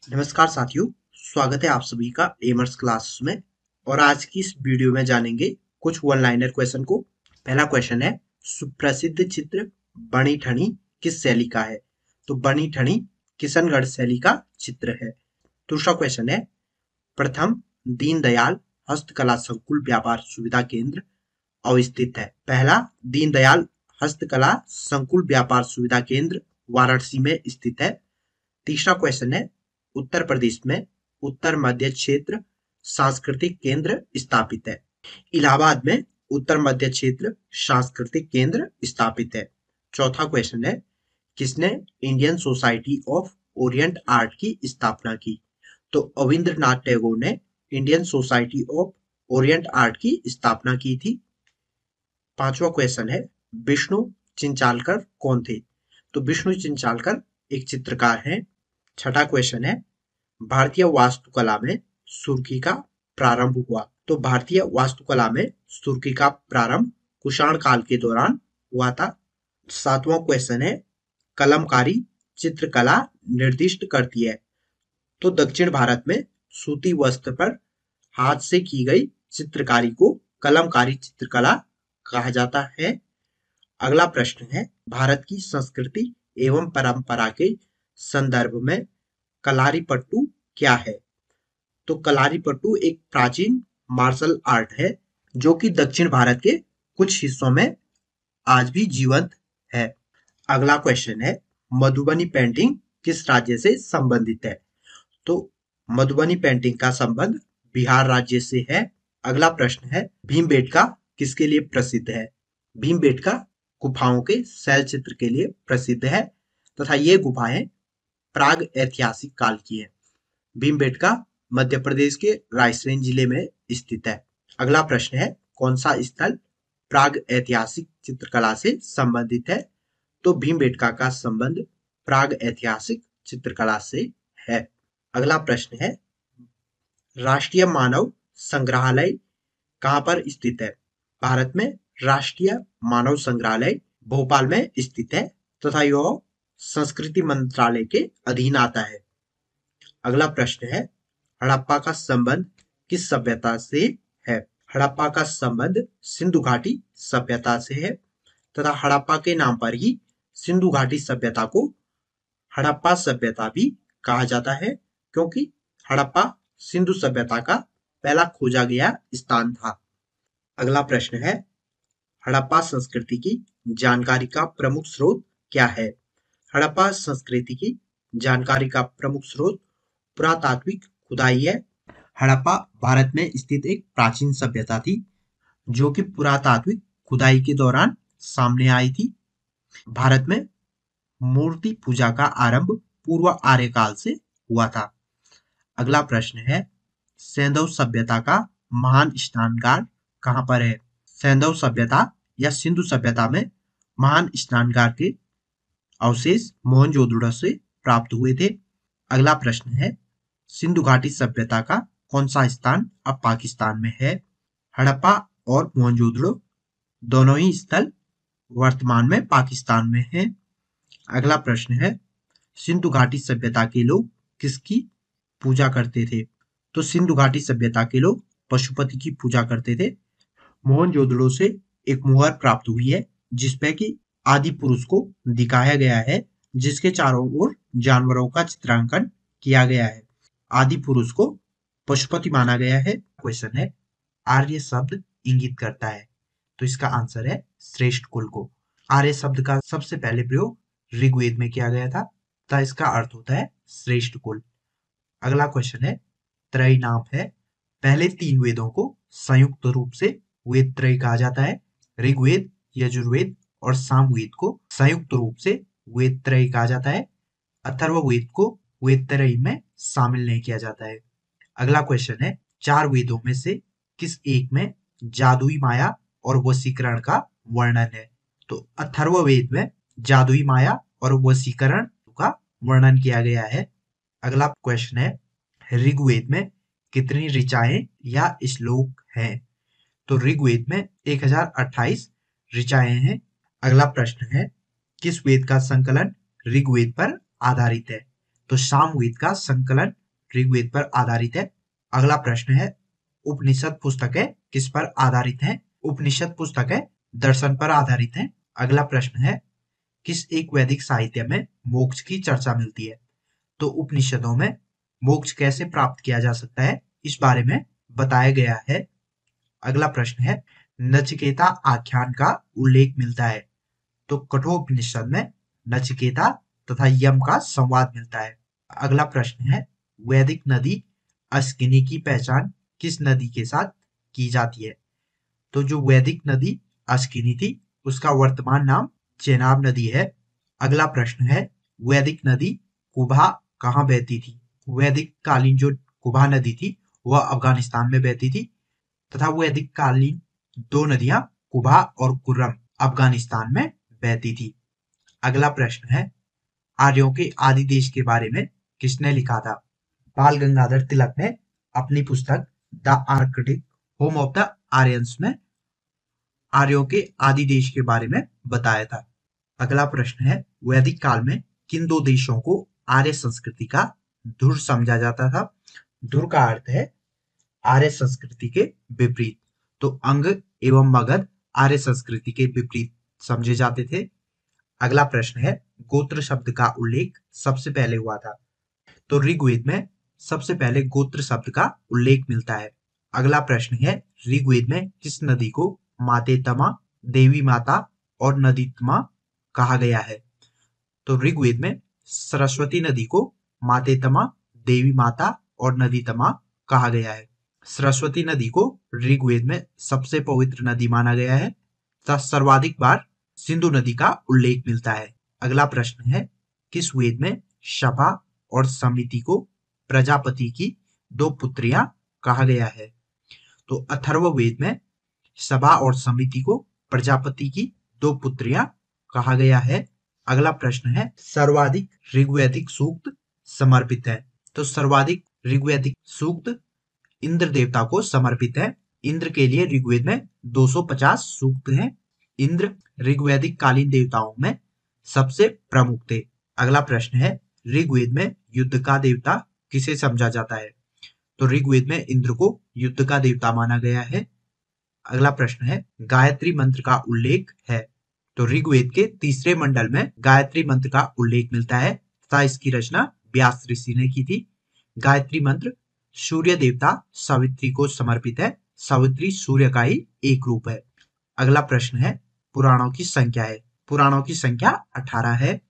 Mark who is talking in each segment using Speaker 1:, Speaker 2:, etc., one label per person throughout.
Speaker 1: नमस्कार साथियों, स्वागत है आप सभी का एमर्स क्लास में। और आज की इस वीडियो में जानेंगे कुछ वन लाइनर क्वेश्चन को। पहला क्वेश्चन है, सुप्रसिद्ध चित्र बणी ठनी किस शैली का है? तो बणी ठनी किशनगढ़ शैली का चित्र है। दूसरा क्वेश्चन है, प्रथम दीनदयाल हस्तकला संकुल व्यापार सुविधा केंद्र अवस्थित है? पहला, दीनदयाल हस्तकला संकुल व्यापार सुविधा केंद्र वाराणसी में स्थित है। तीसरा क्वेश्चन है, उत्तर प्रदेश में उत्तर मध्य क्षेत्र सांस्कृतिक केंद्र स्थापित है? इलाहाबाद में उत्तर मध्य क्षेत्र सांस्कृतिक केंद्र स्थापित है। चौथा क्वेश्चन है, किसने Indian society of Orient art की स्थापना की? तो अविंद्रनाथ टैगोर ने Indian society of Orient art की स्थापना की थी। पांचवा क्वेश्चन है, विष्णु चिंचालकर कौन थे? तो विष्णु चिंचालकर एक चित्रकार हैं। छठा क्वेश्चन है, भारतीय वास्तुकला में सुर्खी का प्रारंभ हुआ? तो भारतीय वास्तुकला में सुर्खी का प्रारंभ कुषाण काल के दौरान हुआ था। सातवां क्वेश्चन है, कलमकारी चित्रकला निर्दिष्ट करती है? तो दक्षिण भारत में सूती वस्त्र पर हाथ से की गई चित्रकारी को कलमकारी चित्रकला कहा जाता है। अगला प्रश्न है, भारत की संस्कृति एवं परंपरा के संदर्भ में कलारीपट्टू क्या है? तो कलारीपट्टू एक प्राचीन मार्शल आर्ट है जो कि दक्षिण भारत के कुछ हिस्सों में आज भी जीवंत है। अगला क्वेश्चन है, मधुबनी पेंटिंग किस राज्य से संबंधित है? तो मधुबनी पेंटिंग का संबंध बिहार राज्य से है। अगला प्रश्न है, भीमबेटका किसके लिए प्रसिद्ध है? भीमबेटका गुफाओं के शैल चित्र के लिए प्रसिद्ध है तथा ये गुफाएं प्राग ऐतिहासिक काल की है। भीमबेटका मध्य प्रदेश के रायसेन जिले में स्थित है। अगला प्रश्न है, कौन सा स्थल प्राग ऐतिहासिक चित्रकला से संबंधित है? तो भीमबेटका का संबंध प्राग ऐतिहासिक चित्रकला से है। अगला प्रश्न है, राष्ट्रीय मानव संग्रहालय कहाँ पर स्थित है? भारत में राष्ट्रीय मानव संग्रहालय भोपाल में स्थित है तथा यह संस्कृति मंत्रालय के अधीन आता है। अगला प्रश्न है, हड़प्पा का संबंध किस सभ्यता से है? हड़प्पा का संबंध सिंधु घाटी सभ्यता से है तथा हड़प्पा के नाम पर ही सिंधु घाटी सभ्यता को हड़प्पा सभ्यता भी कहा जाता है, क्योंकि हड़प्पा सिंधु सभ्यता का पहला खोजा गया स्थान था। अगला प्रश्न है, हड़प्पा संस्कृति की जानकारी का प्रमुख स्रोत क्या है? हड़प्पा संस्कृति की जानकारी का प्रमुख स्रोत पुरातात्विक खुदाई है। हड़प्पा भारत में स्थित एक प्राचीन सभ्यता थी जो कि पुरातात्विक खुदाई के दौरान सामने आई थी। भारत में मूर्ति पूजा का आरंभ पूर्व आर्यकाल से हुआ था। अगला प्रश्न है, सैंधव सभ्यता का महान स्नानगार कहाँ पर है? सैंधव सभ्यता या सिंधु सभ्यता में महान स्नानगार के अवशेष मोहनजोदड़ो से प्राप्त हुए थे। अगला प्रश्न है, सिंधु घाटी सभ्यता का कौन सा स्थान अब पाकिस्तान में है? हड़प्पा और मोहनजोदड़ो दोनों ही स्थल वर्तमान में पाकिस्तान में है। अगला प्रश्न है, सिंधु घाटी सभ्यता के लोग किसकी पूजा करते थे? तो सिंधु घाटी सभ्यता के लोग पशुपति की पूजा करते थे। मोहनजोदड़ो से एक मुहर प्राप्त हुई है जिसपे कि आदि पुरुष को दिखाया गया है, जिसके चारों ओर जानवरों का चित्रांकन किया गया है। आदि पुरुष को पशुपति माना गया है। क्वेश्चन है, आर्य शब्द इंगित करता है? तो इसका आंसर है श्रेष्ठ कुल को। आर्य शब्द का सबसे पहले प्रयोग ऋग्वेद में किया गया था तथा इसका अर्थ होता है श्रेष्ठ कुल। अगला क्वेश्चन है, त्रय नाम है? पहले तीन वेदों को संयुक्त रूप से वेद त्रय कहा जाता है। ऋग्वेद, यजुर्वेद और सामवेद को संयुक्त रूप से वेद त्रय कहा जाता है। अथर्ववेद को वेद त्रय में शामिल नहीं किया जाता है। अगला क्वेश्चन है, चार वेदों में से किस एक में जादुई माया और वशीकरण का वर्णन है? तो अथर्ववेद में जादुई माया और वशीकरण का वर्णन किया गया है। अगला क्वेश्चन है, ऋग्वेद में कितनी ऋचाएं या श्लोक हैं? तो ऋग्वेद में 1028 ऋचाएं हैं। अगला प्रश्न है, किस वेद का संकलन ऋग्वेद पर आधारित है? तो सामवेद का संकलन ऋग्वेद पर आधारित है। अगला प्रश्न है, उपनिषद पुस्तकें किस पर आधारित हैं? उपनिषद पुस्तकें दर्शन पर आधारित हैं। अगला प्रश्न है, किस एक वैदिक साहित्य में मोक्ष की चर्चा मिलती है? तो उपनिषदों में मोक्ष कैसे प्राप्त किया जा सकता है, इस बारे में बताया गया है। अगला प्रश्न है, नचिकेता आख्यान का उल्लेख मिलता है? तो कठोपनिषद में नचिकेता तथा यम का संवाद मिलता है। अगला प्रश्न है, वैदिक नदी अस्किनी की पहचान किस नदी के साथ की जाती है? तो जो वैदिक नदी अस्किनी थी, उसका वर्तमान नाम चेनाब नदी है। अगला प्रश्न है, वैदिक नदी कुबा कहाँ बहती थी? वैदिक कालीन जो कुबा नदी थी वह अफगानिस्तान में बहती थी, तथा वैदिक कालीन दो नदियां कुबा और कुर्रम अफगानिस्तान में बहती थी। अगला प्रश्न है, आर्यों के आदि देश के बारे में किसने लिखा था? बाल गंगाधर तिलक ने अपनी पुस्तक the Arctic home of the Aryans में आर्यों के आदि देश के बारे में बताया था। अगला प्रश्न है, वैदिक काल में किन दो देशों को आर्य संस्कृति का धुर समझा जाता था? धुर का अर्थ है आर्य संस्कृति के विपरीत। तो अंग एवं मगध आर्य संस्कृति के विपरीत समझे जाते थे। अगला प्रश्न है, गोत्र शब्द का उल्लेख सबसे पहले हुआ था? तो ऋग्वेद में सबसे पहले गोत्र शब्द का उल्लेख मिलता है। अगला प्रश्न है, ऋग्वेद में किस नदी को मातेतमा, देवी माता और नदीतमा कहा गया है? तो ऋग्वेद में सरस्वती नदी को मातेतमा, देवी माता और नदीतमा कहा गया है। सरस्वती नदी को ऋग्वेद में सबसे पवित्र नदी माना गया है तथा सर्वाधिक बार सिंधु नदी का उल्लेख मिलता है। अगला प्रश्न है, किस वेद में सभा और समिति को प्रजापति की दो पुत्रियां कहा गया है? तो अथर्ववेद में सभा और समिति को प्रजापति की दो पुत्रियां कहा गया है। अगला प्रश्न है, सर्वाधिक ऋग्वैदिक सूक्त समर्पित है? तो सर्वाधिक ऋग्वैदिक सूक्त इंद्र देवता को समर्पित है। इंद्र के लिए ऋग्वेद में 250 सूक्त हैं। इंद्र ऋग्वैदिक कालीन देवताओं में सबसे प्रमुख थे। अगला प्रश्न है, ऋग्वेद में युद्ध का देवता किसे समझा जाता है? तो ऋग्वेद में इंद्र को युद्ध का देवता माना गया है। अगला प्रश्न है, गायत्री मंत्र का उल्लेख है? तो ऋग्वेद के तीसरे मंडल में गायत्री मंत्र का उल्लेख मिलता है तथा इसकी रचना व्यास ऋषि ने की थी। गायत्री मंत्र सूर्य देवता सावित्री को समर्पित है। सावित्री सूर्य का ही एक रूप है। अगला प्रश्न है, पुराणों की संख्या है? पुराणों की संख्या 18 है।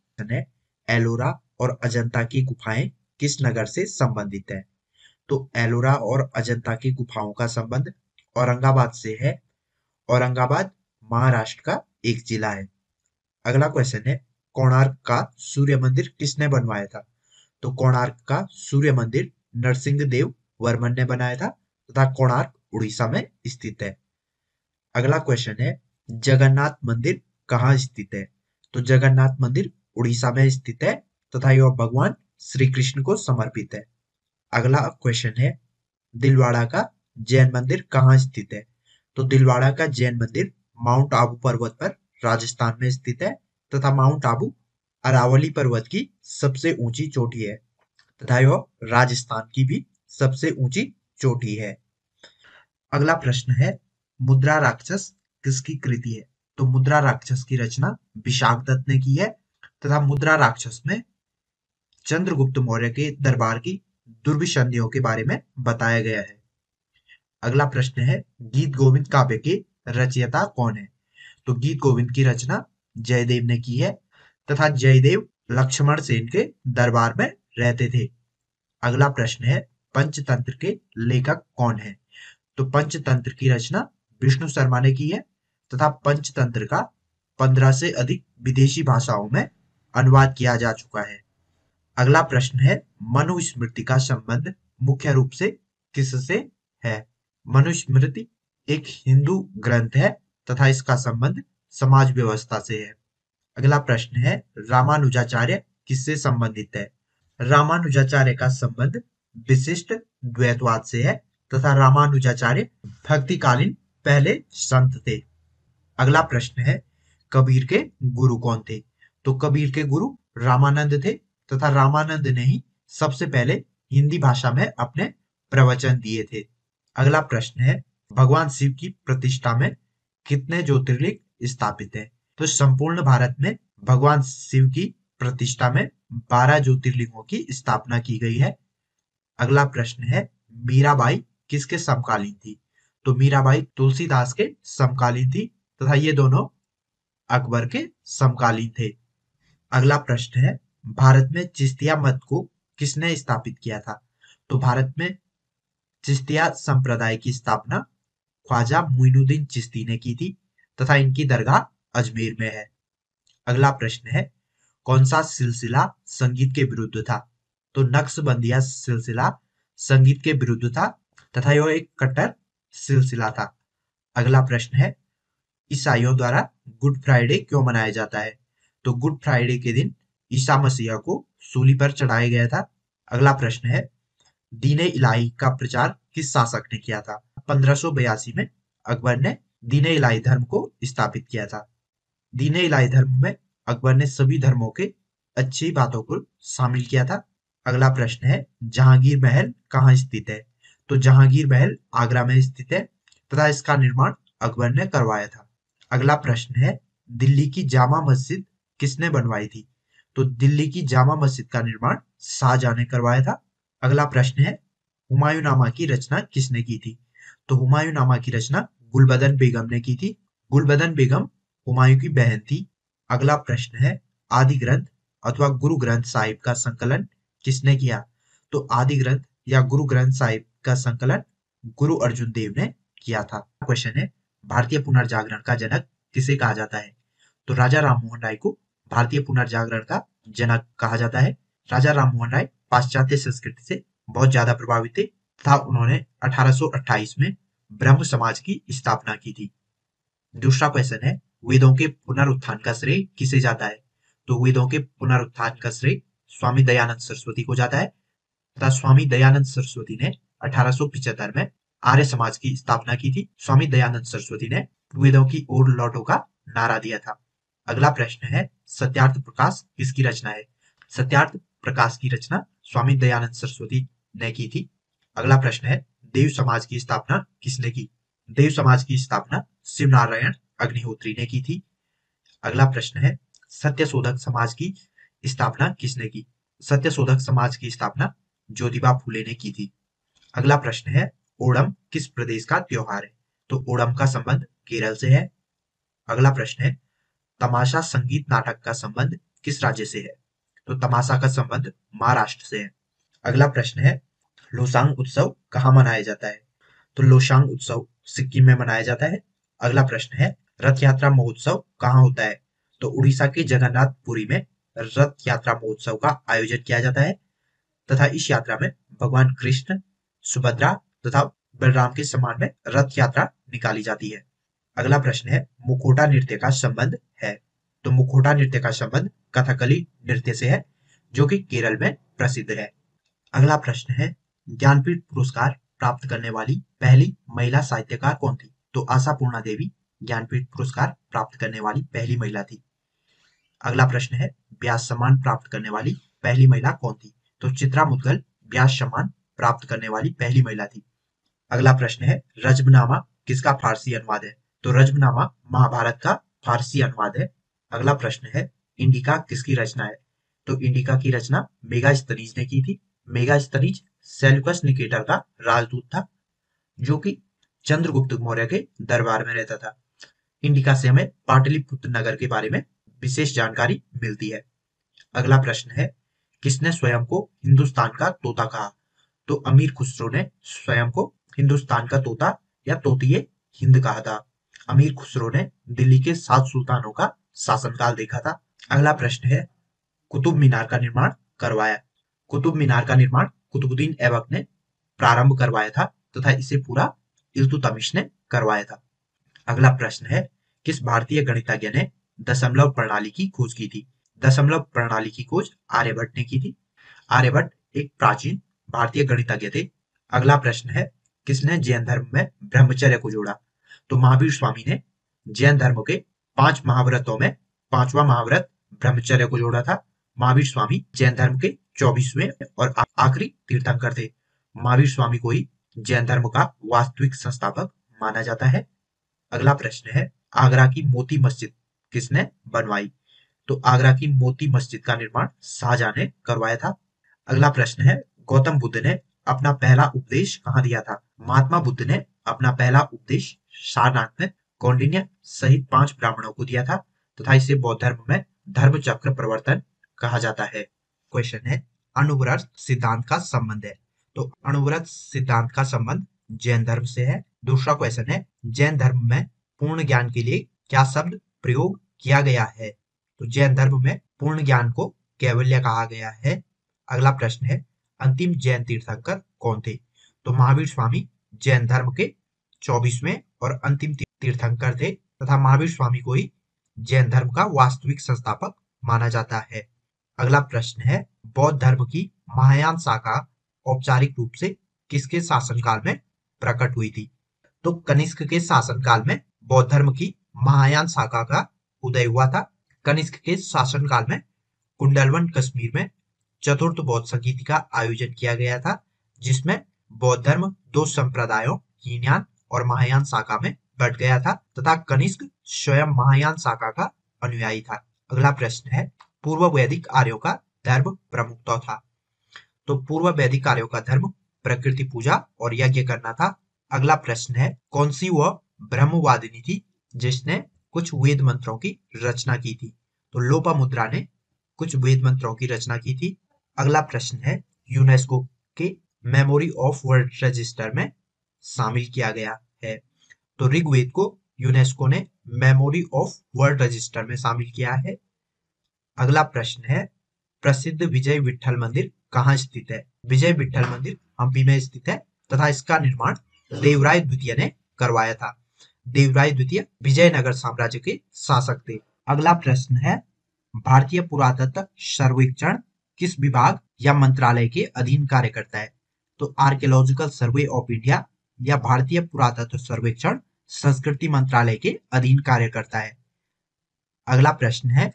Speaker 1: एलोरा और अजंता की गुफाएं किस नगर से संबंधित है? तो एलोरा और अजंता की गुफाओं का संबंध औरंगाबाद से है। औरंगाबाद महाराष्ट्र का एक जिला है। अगला क्वेश्चन है, कोणार्क का सूर्य मंदिर किसने बनवाया था? तो कोणार्क का सूर्य मंदिर नरसिंह देव वर्मन ने बनाया था तथा कोणार्क उड़ीसा में स्थित है। अगला क्वेश्चन है, जगन्नाथ मंदिर कहाँ स्थित है? तो जगन्नाथ मंदिर उड़ीसा में स्थित है तथा यह भगवान श्री कृष्ण को समर्पित है। अगला क्वेश्चन है, दिलवाड़ा का जैन मंदिर कहाँ स्थित है? तो दिलवाड़ा का जैन मंदिर माउंट आबू पर्वत पर राजस्थान में स्थित है तथा माउंट आबू अरावली पर्वत की सबसे ऊंची चोटी है तथा यह राजस्थान की भी सबसे ऊंची चोटी है। अगला प्रश्न है, मुद्रा राक्षस किसकी कृति है? तो मुद्रा राक्षस की रचना विशाखदत्त ने की है तथा मुद्रा राक्षस में चंद्रगुप्त मौर्य के दरबार की दुर्विसंधियों के बारे में बताया गया है। अगला प्रश्न है, गीत गोविंद काव्य के रचयिता कौन है? तो गीत गोविंद की रचना जयदेव ने की है तथा जयदेव लक्ष्मण सेन के दरबार में रहते थे। अगला प्रश्न है, पंचतंत्र के लेखक कौन है? तो पंचतंत्र की रचना विष्णु शर्मा ने की है तथा पंचतंत्र का 15 से अधिक विदेशी भाषाओं में अनुवाद किया जा चुका है। अगला प्रश्न है, मनुस्मृति का संबंध मुख्य रूप से किससे है? मनुस्मृति एक हिंदू ग्रंथ है तथा इसका संबंध समाज व्यवस्था से है। अगला प्रश्न है, रामानुजाचार्य किससे संबंधित है? रामानुजाचार्य का संबंध विशिष्ट द्वैतवाद से है तथा रामानुजाचार्य भक्तिकालीन पहले संत थे। अगला प्रश्न है, कबीर के गुरु कौन थे? तो कबीर के गुरु रामानंद थे तथा रामानंद ने ही
Speaker 2: सबसे पहले हिंदी भाषा में अपने प्रवचन दिए थे? अगला प्रश्न है, भगवान शिव की प्रतिष्ठा में कितने ज्योतिर्लिंग स्थापित हैं? तो संपूर्ण भारत में भगवान शिव की प्रतिष्ठा में 12 ज्योतिर्लिंगों की स्थापना की गई है। अगला प्रश्न है, मीराबाई किसके समकालीन थी? तो मीराबाई तुलसीदास के समकालीन थी तथा ये दोनों अकबर के समकालीन थे। अगला प्रश्न है, भारत में चिश्तिया मत को किसने स्थापित किया था? तो भारत में चिश्तिया संप्रदाय की स्थापना ख्वाजा मुइनुद्दीन चिश्ती ने की थी तथा इनकी दरगाह अजमेर में है। अगला प्रश्न है, कौन सा सिलसिला संगीत के विरुद्ध था? तो नक्शबंदिया सिलसिला संगीत के विरुद्ध था तथा यह एक कट्टर सिलसिला था। अगला प्रश्न है, ईसाइयों द्वारा गुड फ्राइडे क्यों मनाया जाता है? तो गुड फ्राइडे के दिन ईसा मसीह को सूली पर चढ़ाया गया था। अगला प्रश्न है, दीन इलाही का प्रचार किस शासक ने किया था? 1582 में अकबर ने दीन इलाही धर्म को स्थापित किया था। दीन इलाही धर्म में अकबर ने सभी धर्मों के अच्छी बातों को शामिल किया था। अगला प्रश्न है, जहांगीर महल कहाँ स्थित है? तो जहांगीर महल आगरा में स्थित है तथा इसका निर्माण अकबर ने करवाया था। अगला प्रश्न है, दिल्ली की जामा मस्जिद किसने बनवाई थी? तो दिल्ली की जामा मस्जिद का निर्माण शाहजहां ने करवाया था। अगला प्रश्न है, हुमायूंनामा की रचना किसने की थी? तो हुमायूंनामा की रचना गुलबदन बेगम ने की थी। गुलबदन बेगम हुमायूं की बहन थी। अगला प्रश्न है, आदि ग्रंथ अथवा गुरु ग्रंथ साहिब का संकलन किसने किया? तो आदि ग्रंथ या गुरु ग्रंथ साहिब का संकलन गुरु अर्जुन देव ने किया था। क्वेश्चन है, भारतीय पुनर्जागरण का जनक किसे कहा जाता है? तो राजा राममोहन राय को भारतीय पुनर्जागरण का जनक कहा जाता है। राजा राममोहन राय पाश्चात्य संस्कृति से बहुत ज्यादा प्रभावित थे तथा उन्होंने 1828 में ब्रह्म समाज की स्थापना की थी। दूसरा क्वेश्चन है, वेदों के पुनरुत्थान का श्रेय किसे जाता है? तो वेदों के पुनरुत्थान का श्रेय स्वामी दयानंद सरस्वती को जाता है तथा स्वामी दयानंद सरस्वती ने 1875 में आर्य समाज की स्थापना की थी। स्वामी दयानंद सरस्वती ने वेदों की ओर लौटो का नारा दिया था। अगला प्रश्न है, सत्यार्थ प्रकाश किसकी रचना है? सत्यार्थ प्रकाश की रचना स्वामी दयानंद सरस्वती ने की थी। अगला प्रश्न है, देव समाज की स्थापना किसने की? देव समाज की स्थापना शिव नारायण अग्निहोत्री ने की थी। अगला प्रश्न है, सत्यशोधक समाज की स्थापना किसने की? सत्यशोधक समाज की स्थापना ज्योतिबा फूले ने की थी। अगला प्रश्न है, ओणम किस प्रदेश का त्योहार है? तो ओणम का संबंध केरल से है। अगला प्रश्न है, तमाशा संगीत नाटक का संबंध किस राज्य से है? तो तमाशा का संबंध महाराष्ट्र से है। अगला प्रश्न है, लोसांग उत्सव कहाँ मनाया जाता है? तो लोसांग उत्सव सिक्किम में मनाया जाता है। अगला प्रश्न है, रथ यात्रा महोत्सव कहाँ होता है? तो उड़ीसा के जगन्नाथपुरी में रथ यात्रा महोत्सव का आयोजन किया जाता है तथा इस यात्रा में भगवान कृष्ण, सुभद्रा तथा बलराम के सम्मान में रथ यात्रा निकाली जाती है। अगला प्रश्न है, मुखोटा नृत्य का संबंध है? तो मुखोटा नृत्य का संबंध कथकली नृत्य से है जो कि केरल में प्रसिद्ध है। अगला प्रश्न है, ज्ञानपीठ पुरस्कार प्राप्त करने वाली पहली महिला साहित्यकार कौन थी? तो आशापूर्णा देवी ज्ञानपीठ पुरस्कार प्राप्त करने वाली पहली महिला थी। अगला प्रश्न है, व्यास सम्मान प्राप्त करने वाली पहली महिला कौन थी? तो चित्रा मुद्गल व्यास सम्मान प्राप्त करने वाली पहली महिला थी। अगला प्रश्न है, रज्मनामा किसका फारसी अनुवाद है? तो रज्मनामा महाभारत का फारसी अनुवाद है। अगला प्रश्न है, इंडिका किसकी रचना है? तो इंडिका की रचना मेगास्थनीज ने की थी। मेगास्थनीज सेल्यूकस निकेटर का राजदूत था जो कि चंद्रगुप्त मौर्य के दरबार में रहता था। इंडिका से हमें पाटलिपुत्र नगर के बारे में विशेष जानकारी मिलती है। अगला प्रश्न है, किसने स्वयं को हिंदुस्तान का तोता कहा? तो अमीर खुसरो ने स्वयं को हिंदुस्तान का तोता या तोतिए हिंद कहा था। अमीर खुसरो ने दिल्ली के 7 सुल्तानों का शासनकाल देखा था। अगला प्रश्न है, कुतुब मीनार का निर्माण करवाया? कुतुब मीनार का निर्माण कुतुबुद्दीन ऐबक ने प्रारंभ करवाया था तथा इसे पूरा इल्तुतमिश ने करवाया था। अगला प्रश्न है, किस भारतीय गणितज्ञ ने दशमलव प्रणाली की खोज की थी? दशमलव प्रणाली की खोज आर्यभट्ट ने की थी। आर्यभट्ट एक प्राचीन भारतीय गणितज्ञ थे। अगला प्रश्न है, किसने जैन धर्म में ब्रह्मचर्य को जोड़ा? तो महावीर स्वामी ने जैन धर्म के 5 महाव्रतों में 5वां महाव्रत ब्रह्मचर्य को जोड़ा था। महावीर स्वामी जैन धर्म के 24वें और आखिरी तीर्थंकर थे। महावीर स्वामी को ही जैन धर्म का वास्तविक संस्थापक माना जाता है। अगला प्रश्न है, आगरा की मोती मस्जिद किसने बनवाई? तो आगरा की मोती मस्जिद का निर्माण शाहजहां ने करवाया था। अगला प्रश्न है, गौतम बुद्ध ने अपना पहला उपदेश कहाँ दिया था? महात्मा बुद्ध ने अपना पहला उपदेश सारनाथ में कौंडिन्य सहित 5 ब्राह्मणों को दिया था तथा इसे बौद्ध धर्म में धर्म चक्र प्रवर्तन कहा जाता है। क्वेश्चन है, अणुव्रत सिद्धांत का संबंध है। तो अणुव्रत सिद्धांत का संबंध जैन धर्म से है। दूसरा क्वेश्चन है, जैन धर्म में पूर्ण ज्ञान के लिए क्या शब्द प्रयोग किया गया है? तो जैन धर्म में पूर्ण ज्ञान को कैवल्य कहा गया है। अगला प्रश्न है, अंतिम जैन तीर्थंकर कौन थे? तो महावीर स्वामी जैन धर्म के 24वें और अंतिम तीर्थंकर थे तथा महावीर स्वामी को ही जैन धर्म का वास्तविक संस्थापक माना जाता है। अगला प्रश्न है, बौद्ध धर्म की महायान शाखा औपचारिक रूप से किसके शासनकाल में प्रकट हुई थी? तो कनिष्क के शासनकाल में बौद्ध धर्म की महायान शाखा का उदय हुआ था। कनिष्क के शासनकाल में कुंडलवन कश्मीर में चतुर्थ बौद्ध संगीति का आयोजन किया गया था, जिसमें बौद्ध धर्म 2 संप्रदायों हीनयान और महायान शाखा में बट गया था तथा कनिष्क स्वयं महायान शाखा का अनुयायी था। अगला प्रश्न है, पूर्व वैदिक आर्यों का धर्म प्रमुखता था। तो पूर्व वैदिक आर्यों का धर्म प्रकृति पूजा और यज्ञ करना था। अगला प्रश्न है, कौन सी वह ब्रह्मवादिनी थी जिसने कुछ वेद मंत्रों की रचना की थी? तो लोपामुद्रा ने कुछ वेद मंत्रों की रचना की थी। अगला प्रश्न है, यूनेस्को के मेमोरी ऑफ वर्ल्ड रजिस्टर में शामिल किया गया है। तो ऋग्वेद को यूनेस्को ने मेमोरी ऑफ वर्ल्ड रजिस्टर में शामिल किया है। अगला प्रश्न है, प्रसिद्ध विजय विठ्ठल मंदिर कहाँ स्थित है? विजय विठ्ठल मंदिर हम्पी में स्थित है तथा इसका निर्माण देवराय द्वितीय ने करवाया था। देवराय द्वितीय विजयनगर साम्राज्य के शासक थे। अगला प्रश्न है, भारतीय पुरातत्व सर्वेक्षण किस विभाग या मंत्रालय के अधीन कार्य करता है? तो आर्कियोलॉजिकल सर्वे ऑफ इंडिया या भारतीय पुरातत्व सर्वेक्षण संस्कृति मंत्रालय के अधीन कार्य करता है। अगला प्रश्न है,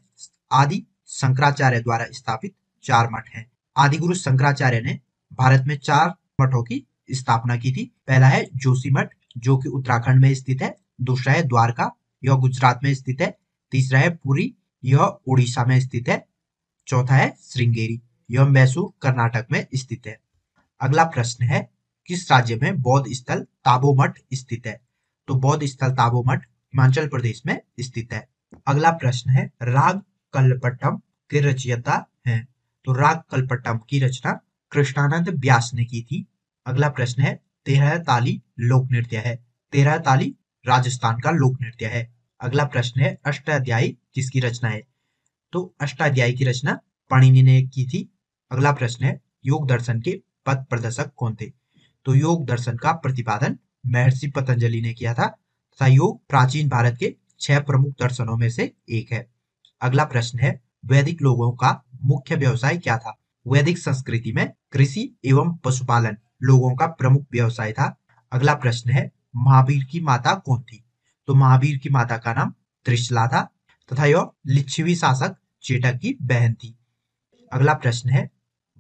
Speaker 2: आदि शंकराचार्य द्वारा स्थापित 4 मठ हैं। आदि गुरु शंकराचार्य ने भारत में 4 मठों की स्थापना की थी। पहला है जोशी मठ, जो कि उत्तराखंड में स्थित है। दूसरा है द्वारका, यह गुजरात में स्थित है। तीसरा है पुरी, यह उड़ीसा में स्थित है। चौथा है श्रृंगेरी, यह मैसूर कर्नाटक में स्थित है। अगला प्रश्न है, किस राज्य में बौद्ध स्थल ताबो मठ स्थित है? तो बौद्ध स्थल ताबो मठ हिमाचल प्रदेश में स्थित है। अगला प्रश्न है, राग कल्पट्टम के रचयिता हैं? तो राग कल्पट्टम की रचना कृष्णानंद व्यास ने की थी। अगला प्रश्न है, 13 ताली लोक नृत्य है? 13 ताली राजस्थान का लोक नृत्य है। अगला प्रश्न है, अष्टाध्यायी किसकी रचना है? तो अष्टाध्यायी की रचना पाणिनि ने की थी। अगला प्रश्न है, योग दर्शन के पथ प्रदर्शक कौन थे? तो योग दर्शन का प्रतिपादन महर्षि पतंजलि ने किया था तथा योग प्राचीन भारत के 6 प्रमुख दर्शनों में से एक है। अगला प्रश्न है, वैदिक लोगों का मुख्य व्यवसाय क्या था? वैदिक संस्कृति में कृषि एवं पशुपालन लोगों का प्रमुख व्यवसाय था। अगला प्रश्न है, महावीर की माता कौन थी? तो महावीर की माता का नाम त्रिशला था तथा यह लिच्छवी शासक चेटक की बहन थी। अगला प्रश्न है,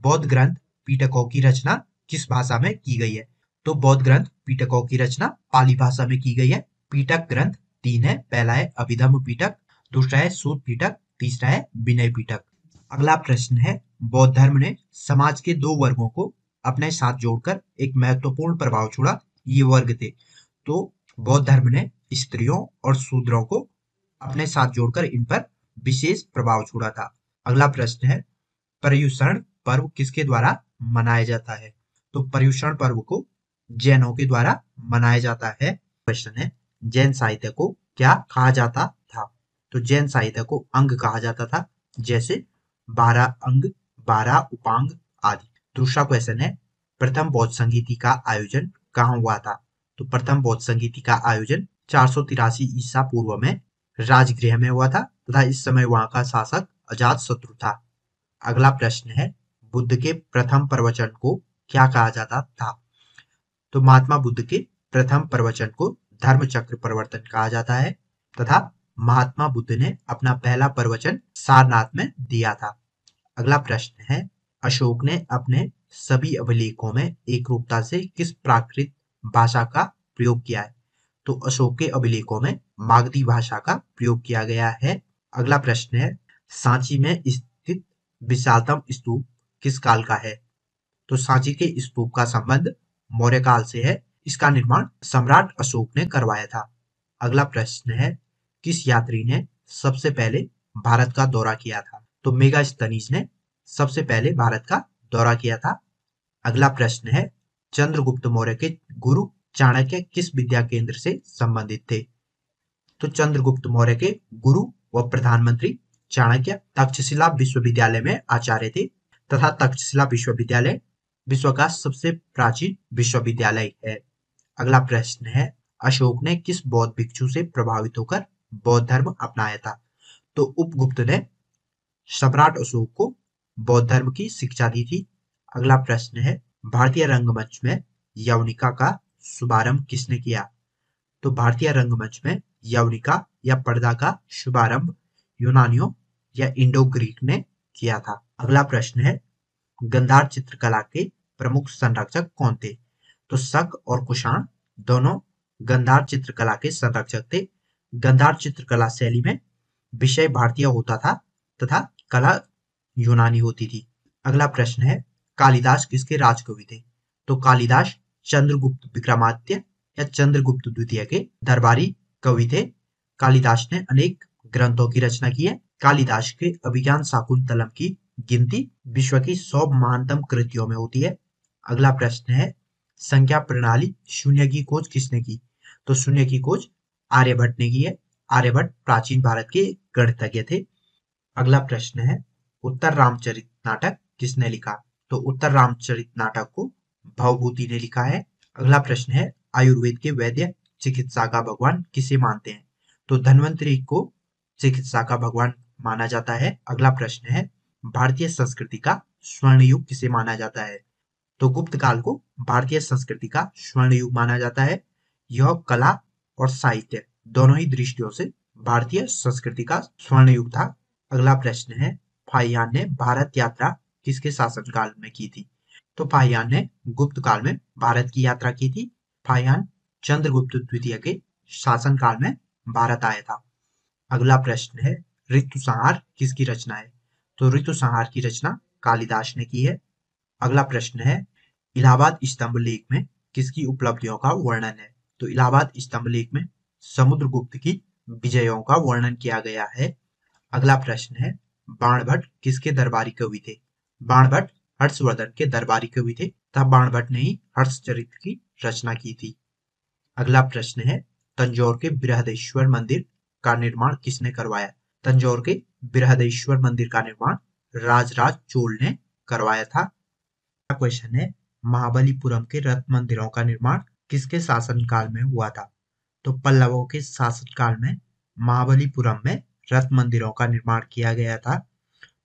Speaker 2: बौद्ध ग्रंथ पिटकों की रचना किस भाषा में की गई है? तो बौद्ध ग्रंथ पिटकों की रचना पाली भाषा में की गई है। पिटक ग्रंथ 3 है। पहला है अभिधम्म पिटक, दूसरा है सूत पिटक, तीसरा है विनय पिटक। अगला प्रश्न है, बौद्ध धर्म ने समाज के 2 वर्गों को अपने साथ जोड़कर एक महत्वपूर्ण प्रभाव छोड़ा। ये वर्ग थे। तो बौद्ध धर्म ने स्त्रियों और शूद्रों को अपने साथ जोड़कर इन पर विशेष प्रभाव छोड़ा था। अगला प्रश्न है, पर्युषण पर्व किसके द्वारा मनाया जाता है? तो पर्युषण पर्व को जैनों के द्वारा मनाया जाता है। क्वेश्चन है, जैन साहित्य को क्या कहा जाता था? तो जैन साहित्य को अंग कहा जाता था, जैसे 12 अंग, 12 उपांग आदि। दूसरा क्वेश्चन है, प्रथम बौद्ध संगीति का आयोजन कहाँ हुआ था? तो प्रथम बौद्ध संगीति का आयोजन 483 ईसा पूर्व में राजगृह में हुआ था तथा इस समय वहां का शासक अजातशत्रु था। अगला प्रश्न है, बुद्ध के प्रथम प्रवचन को क्या कहा जाता था? तो महात्मा बुद्ध के प्रथम प्रवचन को धर्म चक्र प्रवर्तन कहा जाता है तथा महात्मा बुद्ध ने अपना पहला प्रवचन सारनाथ में दिया था। अगला प्रश्न है, अशोक ने अपने सभी अभिलेखों में एकरूपता से किस प्राकृत भाषा का प्रयोग किया है? तो अशोक के अभिलेखों में मागधी भाषा का प्रयोग किया गया है। अगला प्रश्न है, सांची में स्थित विशालतम स्तूप किस काल का है? तो सांची के स्तूप का संबंध मौर्य काल से है। इसका निर्माण सम्राट अशोक ने करवाया था। अगला प्रश्न है, किस यात्री ने सबसे पहले भारत का दौरा किया था? तो मेगास्थनीज ने सबसे पहले भारत का दौरा किया था। अगला प्रश्न है, चंद्रगुप्त मौर्य के गुरु चाणक्य किस विद्या केंद्र से संबंधित थे? तो चंद्रगुप्त मौर्य के गुरु व प्रधानमंत्री चाणक्य तक्षशिला विश्वविद्यालय में आचार्य थे तथा तक्षशिला विश्वविद्यालय विश्व का सबसे प्राचीन विश्वविद्यालय है। अगला प्रश्न है, अशोक ने किस बौद्ध भिक्षु से प्रभावित होकर बौद्ध धर्म अपनाया था? तो उपगुप्त ने सम्राट अशोक को बौद्ध धर्म की शिक्षा दी थी। अगला प्रश्न है, भारतीय रंगमंच में यवनिका का शुभारंभ किसने किया? तो भारतीय रंगमंच में यवनिका या पर्दा का शुभारंभ यूनानियों या इंडो ग्रीक ने किया था। अगला प्रश्न है, गंधार चित्रकला के प्रमुख संरक्षक कौन थे? तो शक और कुषाण दोनों गंधार चित्रकला के संरक्षक थे। गंधार चित्रकला शैली में विषय भारतीय होता था तथा कला यूनानी होती थी। अगला प्रश्न है, कालिदास किसके राजकवि थे? तो कालिदास चंद्रगुप्त विक्रमादित्य या चंद्रगुप्त द्वितीय के दरबारी कवि थे। कालिदास ने अनेक ग्रंथों की रचना की है। कालिदास के अभिज्ञान शाकुंतलम की गिनती विश्व की 100 महानतम कृतियों में होती है। अगला प्रश्न है, संख्या प्रणाली शून्य की खोज किसने की? तो शून्य की खोज आर्यभट्ट ने की है। आर्यभट्ट प्राचीन भारत के गणितज्ञ थे। अगला प्रश्न है, उत्तर रामचरित नाटक किसने लिखा? तो उत्तर रामचरित नाटक को भवभूति ने लिखा है। अगला प्रश्न है, आयुर्वेद के वैद्य चिकित्सा का भगवान किसे मानते हैं? तो धन्वंतरि को चिकित्सा का भगवान माना जाता है। अगला प्रश्न है, भारतीय संस्कृति का स्वर्ण युग किसे माना जाता है? तो गुप्त काल को भारतीय संस्कृति का स्वर्ण युग माना जाता है। यह कला और साहित्य दोनों ही दृष्टियों से भारतीय संस्कृति का स्वर्ण युग था। अगला प्रश्न है, फाहियान ने भारत यात्रा किसके शासनकाल में की थी? तो फाहियान ने गुप्त काल में भारत की यात्रा की थी। फाहियान चंद्रगुप्त द्वितीय के शासनकाल में भारत आया था। अगला प्रश्न है, ऋतु संहार किसकी रचना है? तो ऋतु संहार की रचना कालिदास ने की है। अगला प्रश्न है, इलाहाबाद स्तंभ लेख में किसकी उपलब्धियों का वर्णन है? तो इलाहाबाद स्तंभ लेख में समुद्रगुप्त की विजयों का वर्णन किया गया है। अगला प्रश्न है, बाणभट्ट किसके दरबारी कवि थे? बाणभट्ट हर्षवर्धन के दरबारी कवि थे तथा बाणभट्ट ने ही हर्षचरित्र की रचना की थी। अगला प्रश्न है, तंजौर के बृहदेश्वर मंदिर का निर्माण किसने करवाया? तंजौर के बृहदेश्वर मंदिर का निर्माण राजराज चोल ने करवाया था। क्वेश्चन है, महाबलीपुरम के रथ मंदिरों का निर्माण किसके शासनकाल में हुआ था? तो पल्लवों के शासनकाल में महाबलीपुरम में रथ मंदिरों का निर्माण किया गया था।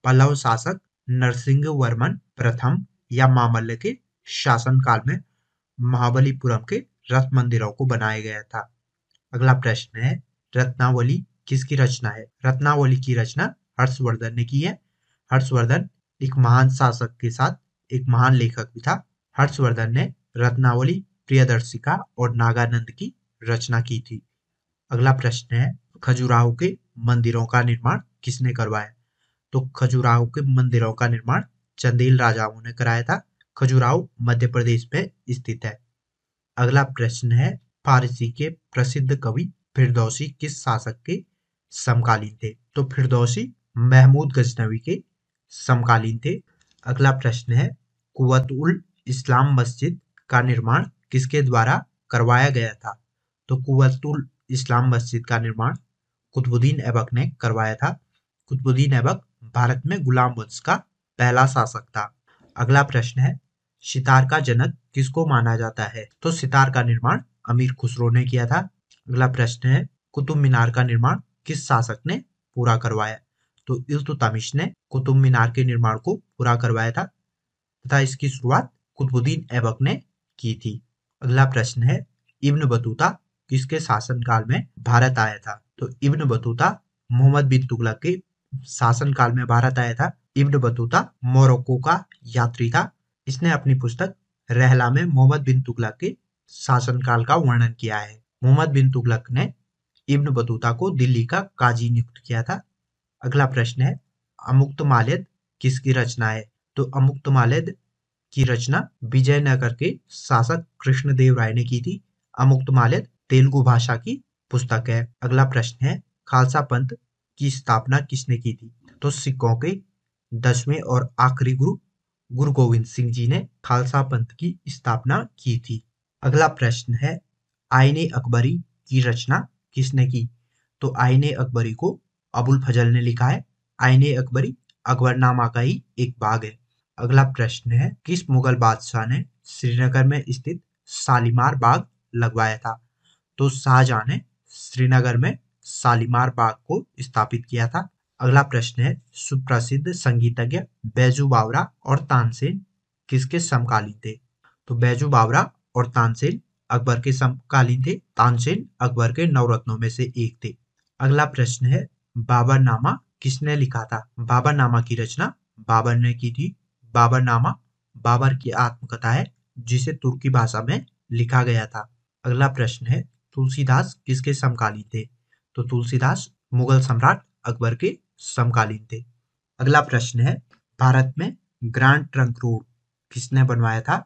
Speaker 2: पल्लव शासक नरसिंह वर्मन प्रथम या मामल्ल के शासनकाल में महाबलीपुरम के रथ मंदिरों को बनाया गया था। अगला प्रश्न है, रत्नावली किसकी रचना है? रत्नावली की रचना हर्षवर्धन ने की है। हर्षवर्धन एक महान शासक के साथ एक महान लेखक भी था। हर्षवर्धन ने रत्नावली, प्रियदर्शिका और नागानंद की रचना की थी। अगला प्रश्न है, खजुराहो के मंदिरों का निर्माण किसने करवाया? तो खजुराहो के मंदिरों का निर्माण चंदेल राजाओं ने कराया था। खजुराहो मध्य प्रदेश में स्थित है। अगला प्रश्न है, फारसी के प्रसिद्ध कवि फिरदौसी किस शासक के समकालीन थे? तो फिरदौसी महमूद गजनवी के समकालीन थे। अगला प्रश्न है, कुव्वत उल इस्लाम मस्जिद का निर्माण किसके द्वारा करवाया गया था? तो कुव्वत उल इस्लाम मस्जिद का निर्माण कुतुबुद्दीन ऐबक ने करवाया था। कुतुबुद्दीन ऐबक भारत में गुलाम वंश का पहला शासक था। अगला प्रश्न है, सितार का जनक किसको माना जाता है? तो सितार का निर्माण अमीर खुसरो ने किया था। अगला प्रश्न है, कुतुब मीनार का निर्माण किस शासक ने पूरा करवाया? तो इल्तुतमिश ने कुतुब मीनार के निर्माण को पूरा करवाया था तथा इसकी शुरुआत कुतुबुद्दीन ऐबक ने की थी। अगला प्रश्न है, इब्न बतूता किसके शासनकाल में भारत आया था? तो इब्न बतूता मोहम्मद बिन तुगलक के शासनकाल में भारत आया था। इब्न बतूता मोरक्को का यात्री था। इसने अपनी पुस्तक रहला में मोहम्मद बिन तुगलक के शासनकाल का वर्णन किया है। मोहम्मद बिन तुगलक ने इब्न बतूता को दिल्ली का काजी नियुक्त किया था। अगला प्रश्न है, अमुक्तमाल्यद किसकी रचना है? तो अमुक्तमाल्यद की रचना विजयनगर के शासक कृष्णदेव राय ने की थी। अमुक्तमाल्यद तेलुगु भाषा की पुस्तक है। अगला प्रश्न है, खालसा पंथ की स्थापना किसने की थी? तो सिखों के 10वें और आखिरी गुरु गुरु गोविंद सिंह जी ने खालसा पंथ की स्थापना की थी। अगला प्रश्न है, आईने अकबरी की रचना किसने की? तो आईने अकबरी को अबुल फजल ने लिखा है। आईने अकबरी अकबरनामा का ही एक भाग है। अगला प्रश्न है, किस मुगल बादशाह ने श्रीनगर में स्थित शालीमार बाग लगवाया था? तो शाहजहां ने श्रीनगर में शालीमार बाग को स्थापित किया था। अगला प्रश्न है, सुप्रसिद्ध संगीतज्ञ बैजू बावरा और तानसेन किसके समकालीन थे? तो बैजू बावरा और तानसेन अकबर के समकालीन थे। तानसेन अकबर के नवरत्नों में से एक थे। अगला प्रश्न है, बाबरनामा किसने लिखा था? बाबरनामा की रचना बाबर ने की थी। बाबरनामा बाबर की आत्मकथा है जिसे तुर्की भाषा में लिखा गया था। अगला प्रश्न है, तुलसीदास किसके समकालीन थे? तो तुलसीदास मुगल सम्राट अकबर के समकालीन थे। अगला प्रश्न है, भारत में ग्रैंड ट्रंक रोड किसने बनवाया था?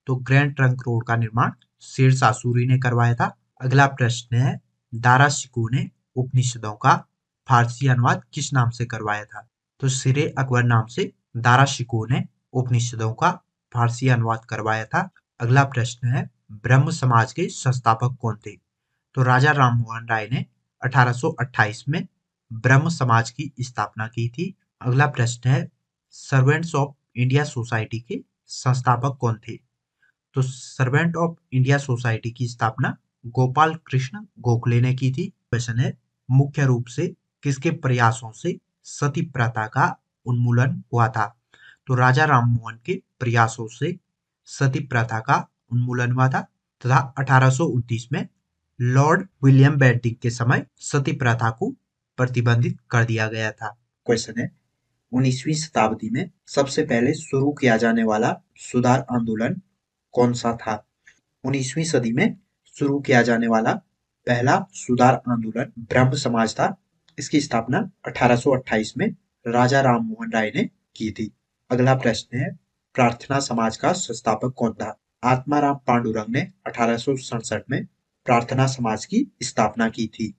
Speaker 2: तो ग्रैंड ट्रंक रोड का निर्माण शेरशाह सूरी ने करवाया था। अगला प्रश्न है, दारा शिकोह ने उपनिषदों का फारसी अनुवाद किस नाम से करवाया था? तो सिरे अकबर नाम से दारा शिकोह ने उपनिषदों का फारसी अनुवाद करवाया था। अगला प्रश्न है, ब्रह्म समाज के संस्थापक कौन थे? तो राजा राममोहन राय ने 1828 में ब्रह्म समाज की स्थापना की थी। अगला प्रश्न है, सर्वेंट्स ऑफ इंडिया सोसाइटी के संस्थापक कौन थे? तो सर्वेंट ऑफ इंडिया सोसाइटी की स्थापना गोपाल कृष्ण गोखले ने की थी। क्वेश्चन है, मुख्य रूप से किसके प्रयासों से सती प्रथा का उन्मूलन हुआ था? तो राजा राममोहन के प्रयासों से सती प्रथा का उन्मूलन हुआ था तथा 1829 में लॉर्ड विलियम बेंटिक के समय सती प्रथा को प्रतिबंधित कर दिया गया था।
Speaker 1: क्वेश्चन है, 19वीं शताब्दी में सबसे पहले शुरू किया जाने वाला सुधार आंदोलन कौन सा था? 19वीं सदी में शुरू किया जाने वाला पहला सुधार आंदोलन ब्रह्म समाज था। इसकी स्थापना 1828 में राजा राममोहन राय ने की थी। अगला प्रश्न है, प्रार्थना समाज का संस्थापक कौन था? आत्माराम पांडुरंग ने 1867 में प्रार्थना समाज की स्थापना की थी।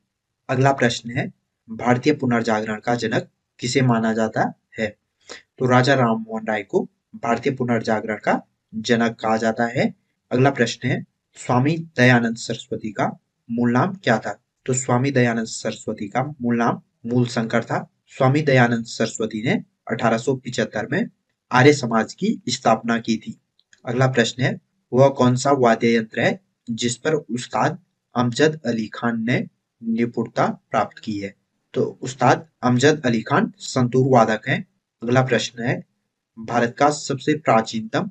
Speaker 1: अगला प्रश्न है, भारतीय पुनर्जागरण का जनक किसे माना जाता है? तो राजा राममोहन राय को भारतीय पुनर्जागरण का जनक कहा जाता है। अगला प्रश्न है, स्वामी दयानंद सरस्वती का मूल नाम क्या था? तो स्वामी दयानंद सरस्वती का मूल नाम मूलशंकर था। स्वामी दयानंद सरस्वती ने 1875 में आर्य समाज की स्थापना की थी। अगला प्रश्न है, वह कौन सा वाद्य यंत्र है जिस पर उस्ताद अमजद अली खान ने निपुणता प्राप्त की है? तो उस्ताद अमजद अली खान संतूर वादक हैं। अगला प्रश्न है, भारत का सबसे प्राचीनतम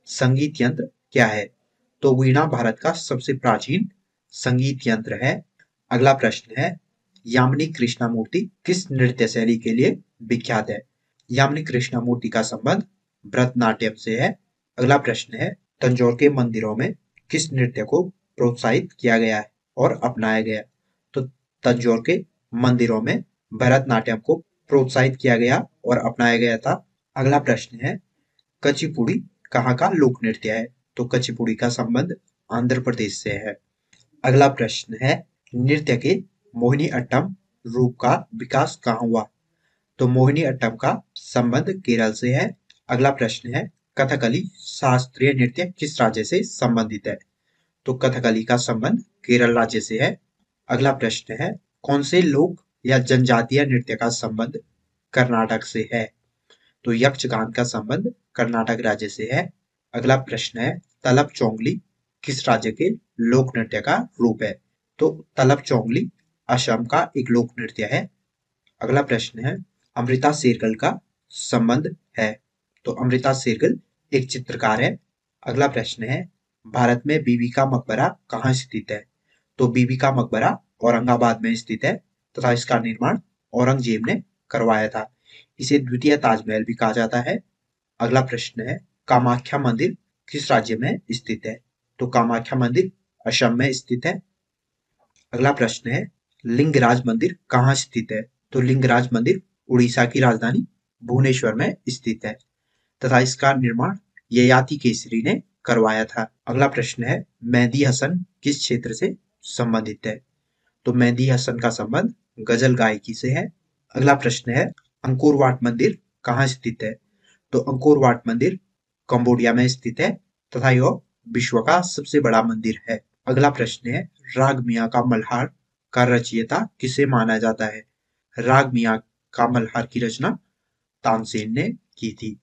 Speaker 1: संगीत यंत्र क्या है? तो वीणा भारत का सबसे प्राचीन संगीत यंत्र है। अगला प्रश्न है, यामिनी कृष्णमूर्ति किस नृत्य शैली के लिए विख्यात है? यामिनी कृष्णमूर्ति का संबंध भरतनाट्यम से है। अगला प्रश्न है, तंजौर के मंदिरों में किस नृत्य को प्रोत्साहित किया गया है और अपनाया गया? तो तंजौर के मंदिरों में भरतनाट्यम को प्रोत्साहित किया गया और अपनाया गया था। अगला प्रश्न है, कचिपुड़ी कहाँ का लोक नृत्य है? तो कचिपुड़ी का संबंध आंध्र प्रदेश से है। अगला प्रश्न है, नृत्य के मोहिनी अट्टम रूप का विकास कहाँ हुआ? तो मोहिनी अट्टम का संबंध केरल से है। अगला प्रश्न है, कथकली शास्त्रीय नृत्य किस राज्य से संबंधित है? तो कथकली का संबंध केरल राज्य से है। अगला प्रश्न है, कौन से लोक या जनजातीय नृत्य का संबंध कर्नाटक से है? तो यक्षगान का संबंध कर्नाटक राज्य से है। अगला प्रश्न है, तलब चोंगली किस राज्य के लोक नृत्य का रूप है? तो तलब चोंगली असम का एक लोक नृत्य है। अगला प्रश्न है, अमृता शेरगिल का संबंध है? तो अमृता शेरगिल एक चित्रकार है। अगला प्रश्न है, भारत में बीबी का मकबरा कहाँ स्थित है? तो बीबी का मकबरा औरंगाबाद में स्थित है तथा इसका निर्माण औरंगजेब ने करवाया था। इसे द्वितीय ताजमहल भी कहा जाता है। अगला प्रश्न है, कामाख्या मंदिर किस राज्य में स्थित है? तो कामाख्या मंदिर असम में स्थित है। अगला प्रश्न है, लिंगराज मंदिर कहाँ स्थित है? तो लिंगराज मंदिर उड़ीसा की राजधानी भुवनेश्वर में स्थित है तथा इसका निर्माण ययाति केसरी ने करवाया था। अगला प्रश्न है, मेहदी हसन किस क्षेत्र से संबंधित है? तो मेहदी हसन का संबंध गजल गायकी से है। अगला प्रश्न है, अंकोर वाट मंदिर कहाँ स्थित है? तो अंकोर वाट मंदिर कंबोडिया में स्थित है तथा यह विश्व का सबसे बड़ा मंदिर है। अगला प्रश्न है, राग मियाँ का मल्हार का रचयिता किसे माना जाता है? राग मियाँ का मल्हार की रचना तानसेन ने की थी।